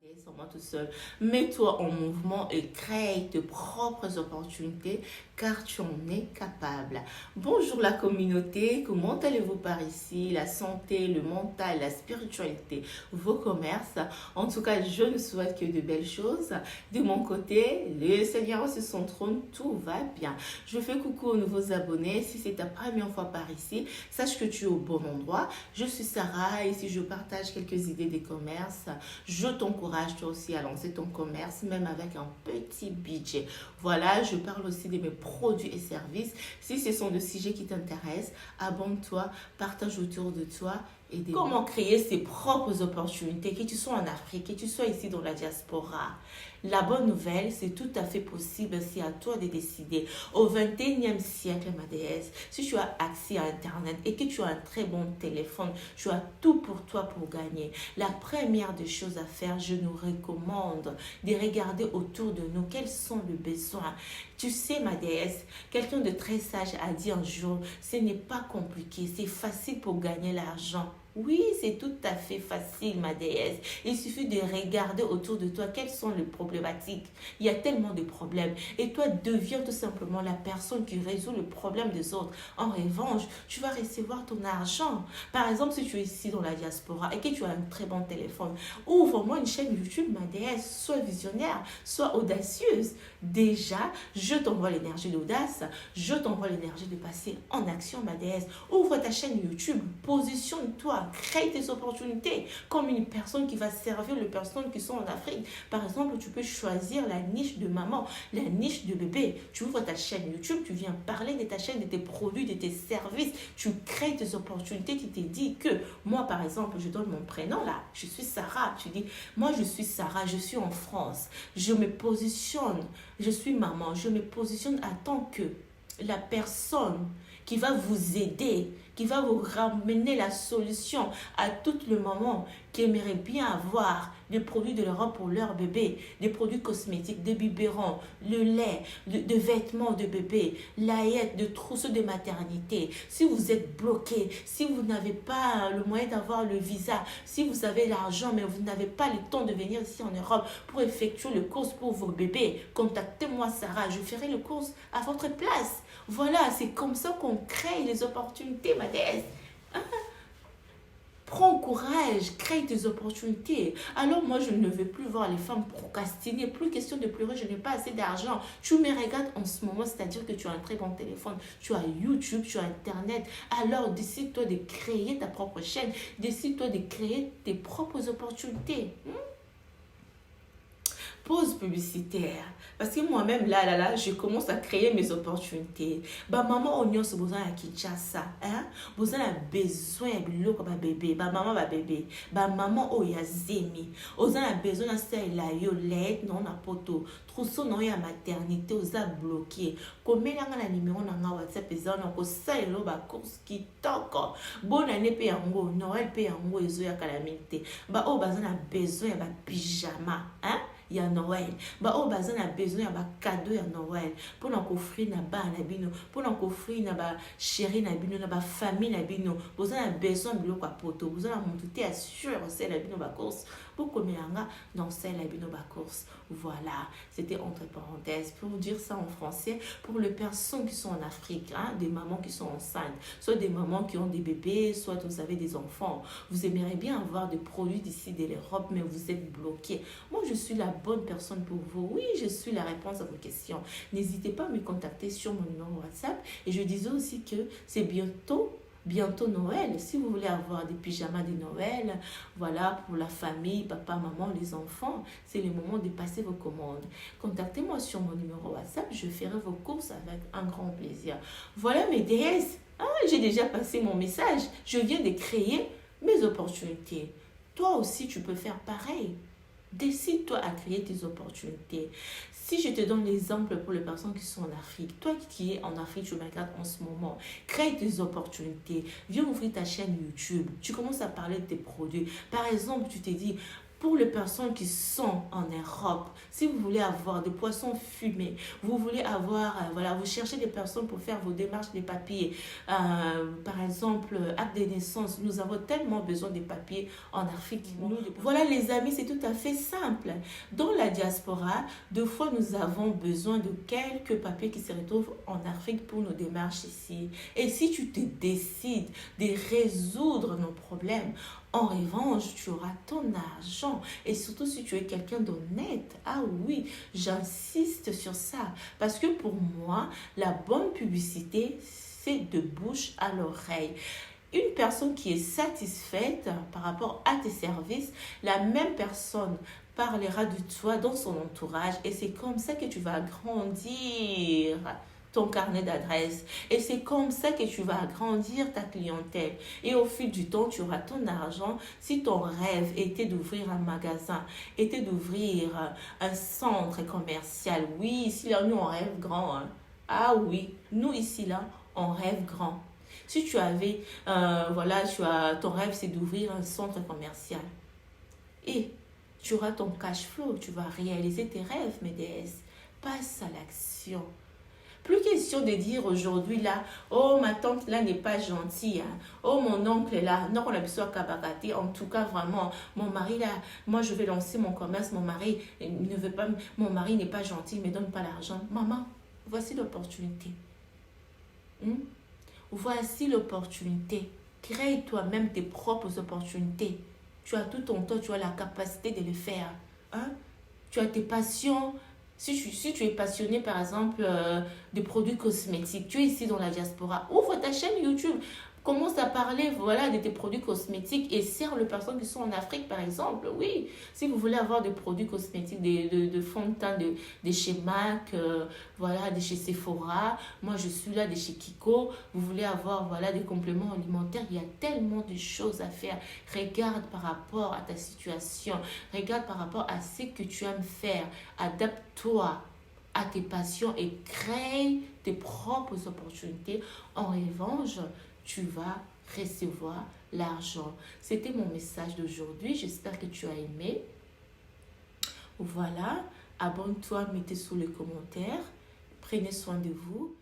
Sans moi tout seul. Mets-toi en mouvement et crée tes propres opportunités car tu en es capable. Bonjour la communauté, comment allez-vous par ici? La santé, le mental, la spiritualité, vos commerces. En tout cas, je ne souhaite que de belles choses. De mon côté, le Seigneur sur son trône, tout va bien. Je fais coucou aux nouveaux abonnés. Si c'est ta première fois par ici, sache que tu es au bon endroit. Je suis Sarah et ici je partage quelques idées des commerces. Je t'encourage toi aussi à lancer ton commerce, même avec un petit budget. Voilà, je parle aussi de mes produits et services. Si ce sont des sujets qui t'intéressent, abonne-toi, partage autour de toi. Et comment créer ses propres opportunités, que tu sois en Afrique, que tu sois ici dans la diaspora. La bonne nouvelle, c'est tout à fait possible, c'est à toi de décider. Au 21e siècle, ma déesse, si tu as accès à Internet et que tu as un très bon téléphone, tu as tout pour toi pour gagner. La première des choses à faire, je nous recommande de regarder autour de nous quels sont les besoins. Tu sais, ma déesse, quelqu'un de très sage a dit un jour, ce n'est pas compliqué, c'est facile pour gagner l'argent. Oui, c'est tout à fait facile, ma déesse. Il suffit de regarder autour de toi quelles sont les problématiques. Il y a tellement de problèmes. Et toi, deviens tout simplement la personne qui résout le problème des autres. En revanche, tu vas recevoir ton argent. Par exemple, si tu es ici dans la diaspora et que tu as un très bon téléphone, ouvre-moi une chaîne YouTube, ma déesse. Sois visionnaire, sois audacieuse. Déjà, je t'envoie l'énergie d'audace. Je t'envoie l'énergie de passer en action, ma déesse. Ouvre ta chaîne YouTube. Positionne-toi. Crée tes opportunités comme une personne qui va servir les personnes qui sont en Afrique. Par exemple, tu peux choisir la niche de maman, la niche de bébé. Tu ouvres ta chaîne YouTube, tu viens parler de ta chaîne, de tes produits, de tes services. Tu crées tes opportunités. Tu te dis que moi, par exemple, je donne mon prénom là. Je suis Sarah. Tu dis, moi, je suis Sarah. Je suis en France. Je me positionne. Je suis maman. Je me positionne en tant que la personne qui va vous aider, qui va vous ramener la solution à tout le moment, qui aimerait bien avoir des produits de l'Europe pour leur bébé, des produits cosmétiques, des biberons, le lait, de vêtements de bébé, l'aillette, de trousseaux de maternité. Si vous êtes bloqué, si vous n'avez pas le moyen d'avoir le visa, si vous avez l'argent mais vous n'avez pas le temps de venir ici en Europe pour effectuer le course pour vos bébés, contactez-moi Sarah, je ferai le course à votre place. Voilà, c'est comme ça qu'on crée les opportunités, ma déesse. Prends courage, crée tes opportunités. Alors moi, je ne veux plus voir les femmes procrastiner. Plus question de pleurer, je n'ai pas assez d'argent. Tu me regardes en ce moment, c'est-à-dire que tu as un très bon téléphone, tu as YouTube, tu as Internet. Alors décide-toi de créer ta propre chaîne. Décide-toi de créer tes propres opportunités. Pause publicitaire. Parce que moi-même, là, je commence à créer mes opportunités. Bah, maman, on a besoin de Kinshasa. Hein? Vous avez besoin de bébé. Bah, maman, va bébé. Bah, maman, oh, ya zemi. Vous avez besoin de celle là, yo, l'aide, non, na poto. Trousseau, non, ya maternité, vous avez bloqué. Combien de numéro na WhatsApp, ils ont encore ça, et là, bah, course qui toque. Bonne année, paye en gros. Noël, paye en gros, ils ont ya calamité. Bah, oh, bah, on a besoin de pyjama. Hein? Il y a Noël. Bah, oh, bah, on a besoin de cadeau à Noël. Pour nous offrir na ba na bino, pour nous offrir na ba chéri na bino, na ba famille na bino. Vous avez besoin de l'eau à poto. Vous avez monté à sûr c'est la bino ba course. Pour combien dans c'est la bino ba course. Voilà, c'était entre parenthèses pour dire ça en français pour les personnes qui sont en Afrique, hein, des mamans qui sont enceintes, soit des mamans qui ont des bébés, soit vous avez des enfants. Vous aimeriez bien avoir des produits d'ici de l'Europe, mais vous êtes bloqués. Moi, je suis la bonne personne pour vous. Oui, je suis la réponse à vos questions. N'hésitez pas à me contacter sur mon numéro WhatsApp. Et je disais aussi que c'est bientôt Noël. Si vous voulez avoir des pyjamas de Noël, voilà, pour la famille, papa, maman, les enfants, c'est le moment de passer vos commandes. Contactez-moi sur mon numéro WhatsApp. Je ferai vos courses avec un grand plaisir. Voilà mes déesses. Ah, j'ai déjà passé mon message. Je viens de créer mes opportunités. Toi aussi, tu peux faire pareil. Décide-toi à créer tes opportunités. Si je te donne l'exemple pour les personnes qui sont en Afrique, toi qui es en Afrique, tu me regardes en ce moment, crée tes opportunités. Viens ouvrir ta chaîne YouTube. Tu commences à parler de tes produits. Par exemple, tu te dis, Pour les personnes qui sont en Europe, si vous voulez avoir des poissons fumés, vous voulez avoir, voilà, vous cherchez des personnes pour faire vos démarches des papiers, par exemple, acte de naissance, nous avons tellement besoin des papiers en Afrique. Voilà les amis, c'est tout à fait simple. Dans la diaspora, deux fois nous avons besoin de quelques papiers qui se retrouvent en Afrique pour nos démarches ici. Et si tu te décides de résoudre nos problèmes, en revanche, tu auras ton argent. Et surtout si tu es quelqu'un d'honnête. Ah oui, j'insiste sur ça. Parce que pour moi, la bonne publicité, c'est de bouche à l'oreille. Une personne qui est satisfaite par rapport à tes services, la même personne parlera de toi dans son entourage et c'est comme ça que tu vas grandir ton carnet d'adresses. Et c'est comme ça que tu vas agrandir ta clientèle. Et au fil du temps, tu auras ton argent. Si ton rêve était d'ouvrir un magasin, était d'ouvrir un centre commercial, oui, ici, là, nous, on rêve grand. Hein. Ah oui, nous, ici, là, on rêve grand. Si tu avais, voilà, ton rêve, c'est d'ouvrir un centre commercial. Et tu auras ton cash flow, tu vas réaliser tes rêves, mes déesses. Passe à l'action. Plus question de dire aujourd'hui là, oh ma tante là n'est pas gentille, hein. Oh mon oncle là, non on a besoin de kabakate. En tout cas vraiment, mon mari là, moi je vais lancer mon commerce, mon mari ne veut pas, mon mari n'est pas gentil, il ne me donne pas l'argent. Maman, voici l'opportunité. Voici l'opportunité. Crée toi-même tes propres opportunités. Tu as tout ton temps, tu as la capacité de le faire. Hein? Tu as tes passions. Si tu es passionné, par exemple, des produits cosmétiques, tu es ici dans la diaspora, ouvre ta chaîne YouTube. Commence à parler voilà, de tes produits cosmétiques et sers les personnes qui sont en Afrique, par exemple. Oui, si vous voulez avoir des produits cosmétiques, de fonds de teint de chez MAC, voilà, de chez Sephora, moi je suis là de chez Kiko, vous voulez avoir voilà, des compléments alimentaires, il y a tellement de choses à faire. Regarde par rapport à ta situation, regarde par rapport à ce que tu aimes faire, adapte-toi à tes passions et crée tes propres opportunités. En revanche, tu vas recevoir l'argent. C'était mon message d'aujourd'hui. J'espère que tu as aimé. Voilà. Abonne-toi, mettez sous les commentaires. Prenez soin de vous.